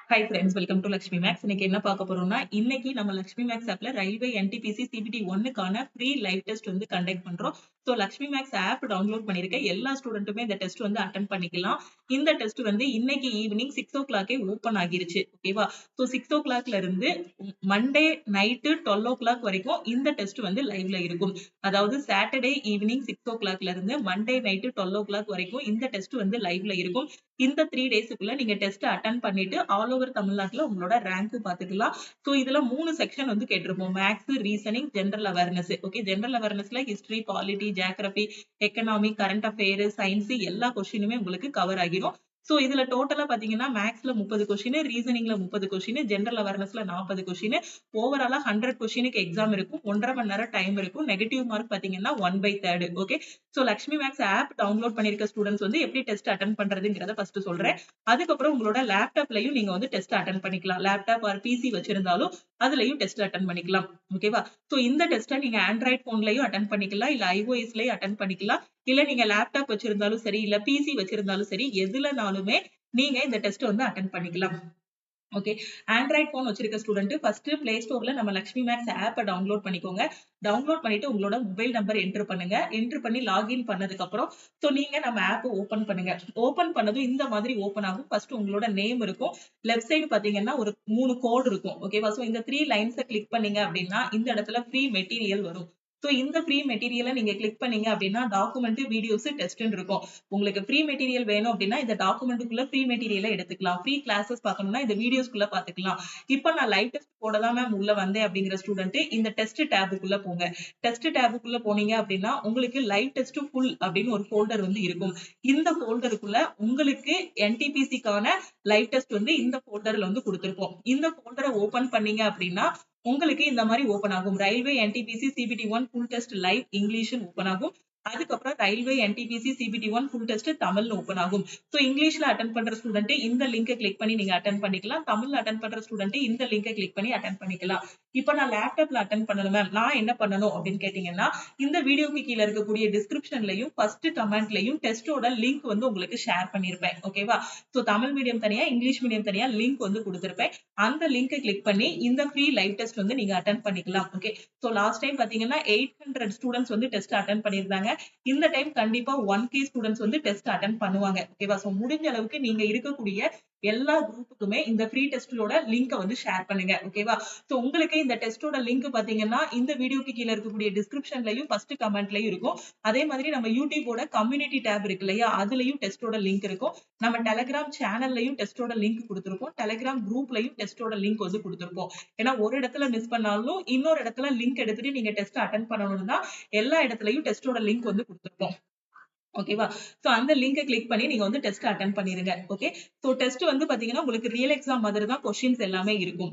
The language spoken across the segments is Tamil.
Hi friends, welcome to Lakshmi Maths. இன்னைக்கு என்ன பார்க்க போறோம்னா, இன்னைக்கு நம்ம லக்ஷ்மி மேக்ஸ் ஆப்ல ரயில்வே என்டிபிசி சிபிடி 1க்கான ஃப்ரீ லைவ் டெஸ்ட் வந்து கண்டக்ட் பண்றோம். So Lakshmi maths app download பண்ணிருக்க எல்லா ஸ்டூடெண்ட்டுமே இந்த டெஸ்ட் வந்து அட்டென்ட் பண்ணிக்கலாம். இந்த டெஸ்ட் வந்து இன்னைக்கு ஈவினிங் 6 o'clock ஓப்பன் ஆகிருச்சு. ஓகேவா? ஸோ 6 o'clockல இருந்து மண்டே நைட்டு 12 o'clock வரைக்கும் இந்த டெஸ்ட் வந்து லைவ்ல இருக்கும். அதாவது சாட்டர்டே ஈவினிங் 6 o'clockல இருந்து மண்டே நைட்டு 12 o'clock வரைக்கும் இந்த டெஸ்ட் வந்து லைவ்ல இருக்கும். இந்த 3 டேஸ்க்குள்ள நீங்க டெஸ்ட் அட்டென்ட் பண்ணிட்டு ஆல் ஓவர் தமிழ்நாட்டுல உங்களோட ரேங்க் பாத்துக்கலாம். சோ இதுல 3 செக்ஷன் வந்து கேட்டிருப்போம். Maths, reasoning, general awareness. Okay, general அவேர்னஸ்ல history, polity, geography, economy, current affair, science எல்லா கொஸ்டினுமே உங்களுக்கு கவர் ஆகிரும். சோ இதுல டோட்டலா பாத்தீங்கன்னா மேத்ஸ்ல 30 கொஸ்டின், ரீசனிங்ல 30 கொஸ்டின், ஜெனரல் அவேர்னஸ்ல 40 கொஸ்டின், ஓவராலா 100 கொஸ்டினுக்கு எக்ஸாம் இருக்கும். 1.5 மணி நேரம் டைம் இருக்கும். நெகட்டிவ் மார்க் பாத்தீங்கன்னா 1/3. Okay, so Lakshmi maths app download பண்ணிருக்க ஸ்டூடெண்ட்ஸ் வந்து எப்படி டெஸ்ட் அட்டென்ட் பண்றதுங்கிறத ஃபர்ஸ்ட் சொல்றேன். அதுக்கப்புறம் உங்களோட லேப்டாப்லயும் நீங்க வந்து டெஸ்ட் அட்டென்ட் பண்ணிக்கலாம். லேப்டாப் ஆர் பிசி வச்சிருந்தாலும் அதுலயும் டெஸ்ட் அட்டென்ட் பண்ணிக்கலாம். ஓகேவா? சோ இந்த டெஸ்ட்டை நீங்க ஆண்ட்ராய்ட் போன்லயும் அட்டென்ட் பண்ணிக்கலாம், இல்ல ஐஓஎஸ்லயும் அட்டென்ட் பண்ணிக்கலாம், இல்ல நீங்க லேப்டாப் வச்சிருந்தாலும் சரி, இல்ல பிசி வச்சிருந்தாலும் சரி, எதுலனாலுமே நீங்க இந்த டெஸ்ட் வந்து அட்டென்ட் பண்ணிக்கலாம். ஓகே, ஆண்ட்ராய்ட் போன் வச்சிருக்க ஸ்டூடெண்ட் ஃபர்ஸ்ட் பிளே ஸ்டோர்ல நம்ம லக்ஷ்மி மேக்ஸ் ஆப்பை டவுன்லோட் பண்ணிக்கோங்க. டவுன்லோட் பண்ணிட்டு உங்களோட மொபைல் நம்பர் என்டர் பண்ணுங்க. என்டர் பண்ணி லாகின் பண்ணதுக்கு அப்புறம் சோ நீங்க நம்ம ஆப் ஓபன் பண்ணுங்க. ஓபன் பண்ணதும் இந்த மாதிரி ஓபன் ஆகும். ஃபர்ஸ்ட் உங்களோட நேம் இருக்கும். லெஃப்ட் சைடு பாத்தீங்கன்னா ஒரு 3 கோடு இருக்கும். ஓகேவா? சோ இந்த 3 லைன்ஸை கிளிக் பண்ணீங்க அப்படின்னா இந்த இடத்துல ஃப்ரீ மெட்டீரியல் வரும். சோ இந்த ஃப்ரீ மெட்டீரியலை நீங்க கிளிக் பண்ணீங்க அப்படின்னா டாக்குமெண்ட், வீடியோஸ், டெஸ்ட்னு இருக்கும். உங்களுக்கு ஃப்ரீ மெட்டீரியல் வேணும் அப்படின்னா இந்த டாக்குமெண்ட்டுக்குள்ள ஃப்ரீ மெட்டீரியலை எடுத்துக்கலாம். ஃப்ரீ கிளாஸஸ் பார்க்கணும்னா இந்த வீடியோஸ்க்குள்ள பாத்துக்கலாம். இப்ப நான் லைவ் டெஸ்ட் போட தான் மேம் உள்ள வந்தேன் அப்படிங்கிற ஸ்டூடெண்ட் இந்த டெஸ்ட் டேபுக்குள்ள போங்க. டெஸ்ட் டேபுக்குள்ள போனீங்க அப்படின்னா உங்களுக்கு லைவ் டெஸ்ட் ஃபுல் அப்படின்னு ஒரு ஃபோல்டர் வந்து இருக்கும். இந்த ஃபோல்டருக்குள்ள உங்களுக்கு என்டிபிசிக்கான லைவ் டெஸ்ட் வந்து இந்த ஃபோல்டர்ல வந்து கொடுத்திருப்போம். இந்த ஃபோல்டரை ஓபன் பண்ணீங்க அப்படின்னா உங்களுக்கு இந்த மாதிரி ஓபன் ஆகும். Railway NTPC CBT 1 full test live English open ஆகும். அதுக்கப்புறம் railway NTPC CBT 1 full test தமிழ்ல ஓபன் ஆகும். சோ இங்கிலீஷ்ல அட்டென்ட் பண்ற ஸ்டூடெண்ட் இந்த லிங்கை கிளிக் பண்ணி நீங்க அட்டென்ட் பண்ணிக்கலாம். தமிழ்ல அட்டென்ட் பண்ற ஸ்டூடெண்ட் இந்த லிங்கை கிளிக் பண்ணி அட்டென்ட் பண்ணிக்கலாம். இப்ப நான் லேப்டாப்ல அட்டென்ட் பண்ணணும் மேம், நான் என்ன பண்ணணும் அப்படின்னு கேட்டீங்கன்னா இந்த வீடியோக்கு கீழே இருக்கக்கூடிய டிஸ்கிரிப்ஷன்லயும் ஃபர்ஸ்ட் கமெண்ட்லயும் டெஸ்டோட லிங்க் வந்து உங்களுக்கு ஷேர் பண்ணிருப்பேன். ஓகேவா? சோ தமிழ் மீடியம் தனியா, இங்கிலீஷ் மீடியம் தனியா லிங்க் வந்து கொடுத்திருப்பேன். அந்த லிங்கை கிளிக் பண்ணி இந்த ஃப்ரீ லைவ் டெஸ்ட் வந்து நீங்க அட்டென்ட் பண்ணிக்கலாம். ஓகே, சோ லாஸ்ட் டைம் பாத்தீங்கன்னா 800 ஸ்டூடெண்ட்ஸ் வந்து டெஸ்ட் அட்டென்ட் பண்ணிருந்தாங்க. இந்த டைம் கண்டிப்பா 1K ஸ்டூடெண்ட்ஸ் வந்து டெஸ்ட் அட்டென்ட் பண்ணுவாங்க. ஓகேவா? சோ முடிஞ்ச அளவுக்கு நீங்க இருக்கக்கூடிய எல்லா குரூப்புக்குமே இந்த ஃப்ரீ டெஸ்டோட லிங்க் வந்து ஷேர் பண்ணுங்க. ஓகேவா? சோ உங்களுக்கு இந்த டெஸ்டோட லிங்க் பாத்தீங்கன்னா இந்த வீடியோக்கு கீழ இருக்கக்கூடிய டிஸ்கிரிப்ஷன்லயும் ஃபர்ஸ்ட் கமெண்ட்லயும் இருக்கும். அதே மாதிரி நம்ம யூடியூபோட கம்யூனிட்டி டேப் இருக்கு இல்லையா, அதுலயும் டெஸ்டோட லிங்க் இருக்கும். நம்ம டெலிகிராம் சேனல்லையும் டெஸ்டோட லிங்க் கொடுத்திருப்போம். டெலிகிராம் குரூப்லயும் டெஸ்டோட லிங்க் வந்து கொடுத்திருப்போம். ஏன்னா ஒரு இடத்துல மிஸ் பண்ணாலும் இன்னொரு இடத்துல லிங்க் எடுத்துட்டு நீங்க டெஸ்ட் அட்டென்ட் பண்ணணும்னா எல்லா இடத்துலயும் டெஸ்டோட லிங்க் வந்து கொடுத்திருப்போம். ஓகேவா? சோ அந்த லிங்கை கிளிக் பண்ணி நீங்க வந்து டெஸ்ட் அட்டென்ட் பண்ணிருங்க. ஓகே, சோ டெஸ்ட் வந்து பாத்தீங்கன்னா உங்களுக்கு ரியல் எக்ஸாம் மாதிரி தான் கொஸ்டின்ஸ் எல்லாமே இருக்கும்.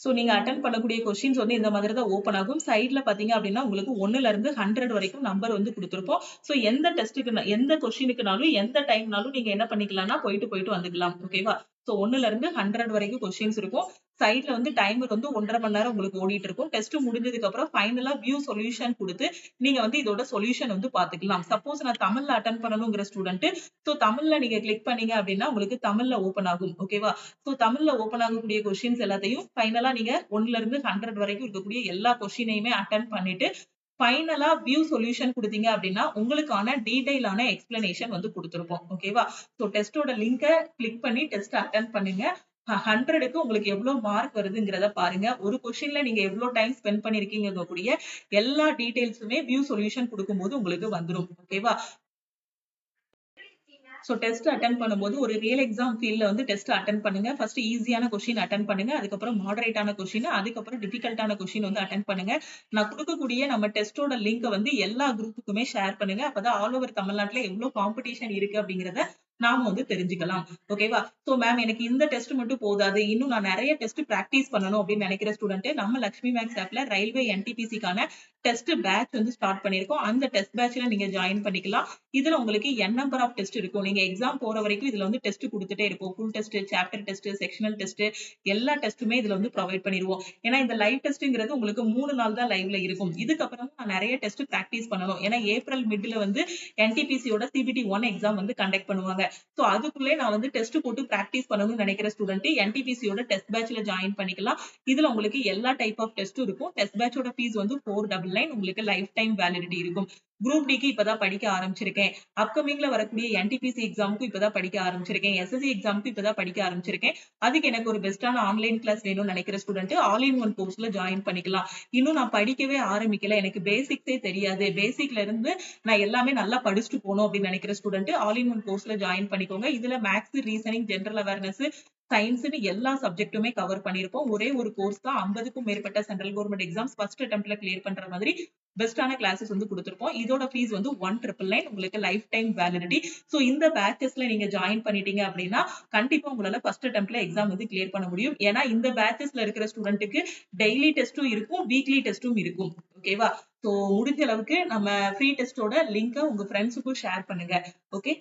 சோ நீங்க அட்டென்ட் பண்ணக்கூடிய கொஸ்டின்ஸ் வந்து இந்த மாதிரி தான் ஓபன் ஆகும். சைடுல பாத்தீங்க அப்படின்னா உங்களுக்கு 1ல இருந்து 100 வரைக்கும் நம்பர் வந்து கொடுத்திருப்போம். சோ எந்த டெஸ்ட்டுக்கு எந்த கொஸ்டினுக்குனாலும் எந்த டைம்னாலும் நீங்க என்ன பண்ணிக்கலாம்னா போயிட்டு வந்துக்கலாம். ஓகேவா? சோ 1ல இருந்து 100 வரைக்கும் கொஸ்டின்ஸ் இருக்கும். சைடுல வந்து டைமர் வந்து 1.5 மணி நேரம் உங்களுக்கு ஓடிட்டு இருக்கும். டெஸ்ட் முடிஞ்சதுக்கு அப்புறம் ஃபைனலா வியூ சொல்யூஷன் கொடுத்து நீங்க வந்து இதோட சொல்யூஷன் வந்து பாத்துக்கலாம். சப்போஸ் நான் தமிழ்ல அட்டென்ட் பண்ணணுங்கிற ஸ்டூடெண்ட் சோ தமிழ்ல நீங்க கிளிக் பண்ணீங்க அப்படின்னா உங்களுக்கு தமிழ்ல ஓபன் ஆகும். ஓகேவா? சோ தமிழ்ல ஓபன் ஆகக்கூடிய கொஸ்டின்ஸ் எல்லாத்தையும் ஃபைனலா நீங்க 1ல இருந்து 100 வரைக்கும் இருக்கக்கூடிய எல்லா கொஸ்டினையுமே அட்டென்ட் பண்ணிட்டு ஃபைனலா வியூ சொல்யூஷன் கொடுத்தீங்க அப்படின்னா உங்களுக்கான டீடைலான எக்ஸ்பிளனேஷன் வந்து கொடுத்திருப்போம். ஓகேவா? சோ டெஸ்டோட லிங்கை கிளிக் பண்ணி டெஸ்ட் அட்டென்ட் பண்ணுங்க. 100க்கு உங்களுக்கு எவ்வளவு மார்க் வருதுங்கிறத பாருங்க. ஒரு கொஸ்டின்ல நீங்க எவ்வளவு டைம் ஸ்பெண்ட் பண்ணிருக்கீங்க கூடிய எல்லா டீடைல்ஸுமே வியூ சொல்யூஷன் கொடுக்கும்போது உங்களுக்கு வந்துடும். ஓகேவா? சோ டெஸ்ட் அட்டென்ட் பண்ணும்போது ஒரு ரியல் எக்ஸாம் ஃபீல்ட்ல வந்து டெஸ்ட் அட்டென்ட் பண்ணுங்க. ஃபர்ஸ்ட் ஈஸியான கொஸ்டின் அட்டென்ட் பண்ணுங்க. அதுக்கப்புறம் மாடரேட்டான கொஸ்டின், அதுக்கப்புறம் டிஃபிகல்ட்டான கொஸ்டின் வந்து அட்டென்ட் பண்ணுங்க. நான் கொடுக்கக்கூடிய நம்ம டெஸ்டோட லிங்க் வந்து எல்லா குரூப்புக்குமே ஷேர் பண்ணுங்க. அப்பதான் ஆல் ஓவர் தமிழ்நாட்டுல எவ்வளவு காம்படிஷன் இருக்கு அப்படிங்கறத நாம வந்து தெரிஞ்சுக்கலாம். ஓகேவா? சோ மேம் எனக்கு இந்த டெஸ்ட் மட்டும் போதாது, இன்னும் நான் நிறைய டெஸ்ட் பிராக்டிஸ் பண்ணணும் அப்படின்னு நினைக்கிற ஸ்டூடெண்ட் நம்ம லக்ஷ்மி மேக்ஸ் ஆப்ல ரயில்வே என்டிபிசிக்கான டெஸ்ட் பேட்ச் வந்து ஸ்டார்ட் பண்ணிருக்கோம். அந்த டெஸ்ட் பேட்ச்ல நீங்க ஜாயின் பண்ணிக்கலாம். இதுல உங்களுக்கு n நம்பர் ஆஃப் டெஸ்ட் இருக்கும். நீங்க எக்ஸாம் போற வரைக்கும் இதுல வந்து டெஸ்ட் கொடுத்துட்டே இருப்போம். Full test, chapter test, sectional test எல்லா டெஸ்ட்டுமே இதுல வந்து ப்ரொவைட் பண்ணிடுவோம். ஏன்னா இந்த லைவ் டெஸ்ட்ங்கிறது உங்களுக்கு 3 நாள் தான் லைவ்ல இருக்கும். இதுக்கப்புறம் நான் நிறைய டெஸ்ட் பிராக்டிஸ் பண்ணணும். ஏன்னா ஏப்ரல் மிட்ல வந்து என்டிபிசியோட சிபிடி 1 எக்ஸாம் வந்து கண்டக்ட் பண்ணுவாங்க. சோ அதுக்குள்ளே நான் வந்து டெஸ்ட் போட்டு பிராக்டிஸ் பண்ணணும்னு நினைக்கிற ஸ்டூடெண்ட் என்டிபிசியோட டெஸ்ட் பேட்ச்ல ஜாயின் பண்ணிக்கலாம். இதுல உங்களுக்கு எல்லா டைப் ஆஃப் டெஸ்டும் இருக்கும். டெஸ்ட் பேட்சோட ஃபீஸ் வந்து 499. உங்களுக்கு லைஃப் டைம் வேலிடிட்டி இருக்கும். குரூப் டிக்கு இப்பதான் படிக்க ஆரம்பிச்சிருக்கேன். அப்கமிங்ல வரக்கூடிய என்டிபிசி எக்ஸாமுக்கு இப்பதான் படிக்க ஆரம்பிச்சிருக்கேன். எஸ்எஸ்சி எக்ஸாமுக்கு இப்பதான் படிக்க ஆரம்பிச்சிருக்கேன். அதுக்கு எனக்கு ஒரு பெஸ்டான ஆன்லைன் கிளாஸ் வேணும்னு நினைக்கிற ஸ்டூடெண்ட் ஆல் இன் ஒன் கோர்ஸ்ல ஜாயின் பண்ணிக்கலாம். இன்னும் நான் படிக்கவே ஆரம்பிக்கல, எனக்கு பேசிக்ஸே தெரியாது, பேசிக்ல இருந்து நான் எல்லாமே நல்லா படிச்சுட்டு போகணும் அப்படின்னு நினைக்கிற ஸ்டூடெண்ட் ஆல் இன் ஒன் கோர்ஸ்ல ஜாயின் பண்ணிக்கோங்க. இதுல மேக்ஸ், ரீசனிங், ஜெனரல் அவேர்னஸ், சயின்ஸ்னு எல்லா சப்ஜெக்ட்டுமே கவர் பண்ணிருப்போம். ஒரே ஒரு கோர்ஸ் தான் 50க்கும் மேற்பட்ட சென்ட்ரல் கவர்மெண்ட் எக்ஸாம்ஸ் ஃபர்ஸ்ட் அட்டெம்ப்ட்ல கிளியர் பண்ற மாதிரி பெஸ்டான கிளாஸஸ் வந்து கொடுத்திருப்போம். இதோட ஃபீஸ் வந்து 1999. உங்களுக்கு லைஃப் டைம் வேலிடிட்டி. சோ இந்த பேட்சஸ்ல நீங்க ஜாயின் பண்ணிட்டீங்க அப்படின்னா கண்டிப்பா உங்களால ஃபர்ஸ்ட் அட்டெம்ப்ட்ல எக்ஸாம் வந்து கிளியர் பண்ண முடியும். ஏன்னா இந்த பேட்சஸ்ல இருக்கிற ஸ்டூடெண்ட்டுக்கு டெய்லி டெஸ்டும் இருக்கும், வீக்லி டெஸ்டும் இருக்கும். ஓகேவா? சோ முடிஞ்ச அளவுக்கு நம்ம ஃப்ரீ டெஸ்டோட லிங்கை உங்க ஃப்ரெண்ட்ஸுக்கும் ஷேர் பண்ணுங்க. ஓகே.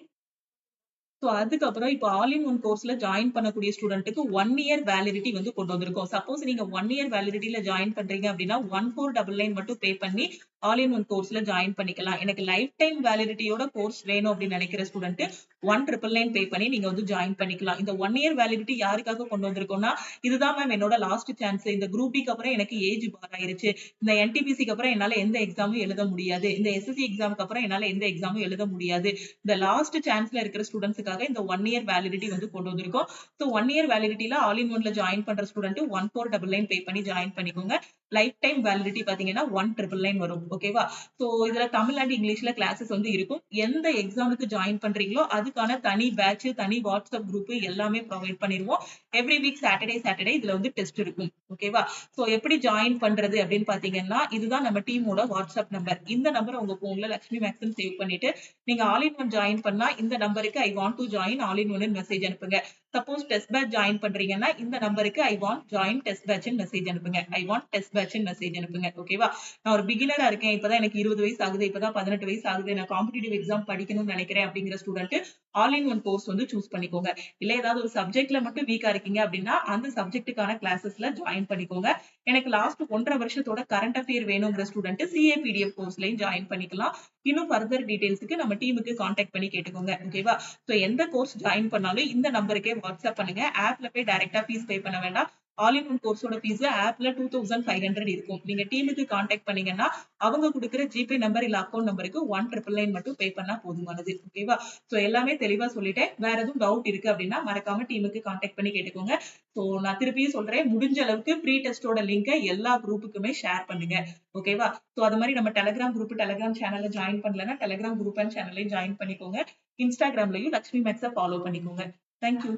சோ அதுக்கப்புறம் இப்போ ஆல் இன் ஒன் கோர்ஸ்ல ஜாயின் பண்ணக்கூடிய ஸ்டூடெண்ட்டுக்கு 1 இயர் வேலிடிட்டி வந்து கொண்டு வந்திருக்கோம். சப்போஸ் நீங்க 1 இயர் வேலிடிட்டில ஜாயின் பண்றீங்க அப்படின்னா 1499 மட்டும் பே பண்ணி ஆல் இன் ஒன் கோர்ஸ்ல ஜாயின் பண்ணிக்கலாம். எனக்கு லைஃப் டைம் வேலிடிட்டியோட கோர்ஸ் வேணும் அப்படின்னு நினைக்கிற ஸ்டூடெண்ட் 1999 பே பண்ணி நீங்க வந்து ஜாயின் பண்ணிக்கலாம். இந்த 1 இயர் வேலிடிட்டி யாருக்காக கொண்டு வந்திருக்கோம்னா, இதுதான் மேம் என்னோட லாஸ்ட் சான்ஸ். இந்த குரூப் டிக்கு அப்புறம் எனக்கு ஏஜ் பார் ஆயிருச்சு. இந்த என்டிபிசிக்கு அப்புறம் என்னால எந்த எக்ஸாமும் எழுத முடியாது. இந்த எஸ்எஸ்சி எக்ஸாமுக்கு அப்புறம் என்னால எந்த எக்ஸாமும் எழுத முடியாது. இந்த லாஸ்ட் சான்ஸ்ல இருக்கிற ஸ்டூடெண்ட்ஸ்க்காக இந்த 1 இயர் வேலிடிட்டி வந்து கொண்டு வந்திருக்கோம். சோ 1 இயர் வேலிடிட்டில ஆல் இன் ஒன்ல ஜாயின் பண்ற ஸ்டூடெண்ட் 1499 பே பண்ணி ஜாயின் பண்ணிக்கோங்க. லைஃப் டைம் வேலிடிட்டி பாத்தீங்கன்னா 1999 வரும். ஓகேவா? சோ இதுல தமிழ் அண்ட் இங்கிலீஷ்ல கிளாஸஸ் வந்து இருக்கும். எந்த எக்ஸாமுக்கு ஜாயின் பண்றீங்களோ அதுக்கான தனி பேட்ச், தனி வாட்ஸ்அப் குரூப் எல்லாமே ப்ரொவைட் பண்ணிருவோம். எவ்ரி வீக் சாட்டர்டே இதுல வந்து டெஸ்ட் இருக்கும். ஓகேவா? சோ எப்படி ஜாயின் பண்றது அப்படின்னு பாத்தீங்கன்னா, இதுதான் நம்ம டீமோட வாட்ஸ்அப் நம்பர். இந்த நம்பர் உங்க போன்ல லக்ஷ்மி மேக்ஸ்னு சேவ் பண்ணிட்டு நீங்க ஆல் இன் ஒன் ஜாயின் பண்ணா இந்த நம்பருக்கு I want to join all in one message அனுப்புங்க. சப்போஸ் டெஸ்ட் பேட்ச் ஜாயின் பண்றீங்கன்னா இந்த நம்பருக்கு I want join test batch message அனுப்புங்க. I want test batch message அனுப்புங்க. ஓகேவா? நான் ஒரு பிகினரா இருக்கேன், இப்பதான் எனக்கு 20 வயசு ஆகுது, இப்பதான் 18 வயசு ஆகுது, நான் காம்படிட்டிவ் எக்ஸாம் படிக்கணும்னு நினைக்கிறேன் அப்படிங்கிற student all in one course வந்து சூஸ் பண்ணிக்கோங்க. இல்ல ஏதாவது ஒரு சப்ஜெக்ட்ல மட்டும் வீக்கா இருக்கீங்க அப்படின்னா அந்த சப்ஜெக்ட்டுக்கான கிளாஸஸ்ல ஜாயின் பண்ணிக்கோங்க. எனக்கு லாஸ்ட் 1.5 வருஷத்தோட கரண்ட் அஃபேர் வேணுங்கிற ஸ்டூடெண்ட் சிஏபிடிஎஃப் கோர்ஸ்லயும் ஜாயின் பண்ணிக்கலாம். இன்னும் ஃபர்தர் டீடைல்ஸ்க்கு நம்ம டீமுக்கு கான்டாக்ட் பண்ணி கேட்டுக்கோங்க. ஓகேவா? சோ எந்த கோர்ஸ் ஜாயின் பண்ணாலும் இந்த நம்பருக்கே வாட்ஸ்அப் பண்ணுங்க. ஆப்ல போய் டைரக்டா ஃபீஸ் பே பண்ண வேண்டாம். ஆல் இன் ஒன் கோர்ஸோட ஃபீஸ் ஆப்ல 2500 இருக்கும். நீங்க டீமுக்கு கான்டாக்ட் பண்ணீங்கன்னா அவங்க கொடுக்குற ஜிபே நம்பர் இல்ல அக்கௌண்ட் நம்பருக்கு 1999 மட்டும் பே பண்ணா போதுமானது. ஓகேவா? சோ எல்லாமே தெளிவா சொல்லிட்டேன். வேற எதுவும் டவுட் இருக்கு அப்படின்னா மறக்காம டீமுக்கு கான்டாக்ட் பண்ணி கேட்டுக்கோங்க. சோ நான் திருப்பியும் சொல்றேன், முடிஞ்ச அளவுக்கு ப்ரீ டெஸ்டோட லிங்கை எல்லா குரூப்புக்குமே ஷேர் பண்ணுங்க. ஓகேவா? சோ அது மாதிரி நம்ம டெலிகிராம் குரூப், டெலிகிராம் சேனல்ல ஜாயின் பண்ணலன்னா டெலிகிராம் குரூப் அண்ட் சேனலையும் ஜாயின் பண்ணிக்கோங்க. இன்ஸ்டாகிராம்லயும் லக்ஷ்மி மேக்ஸை ஃபாலோ பண்ணிக்கோங்க. தேங்க்யூ.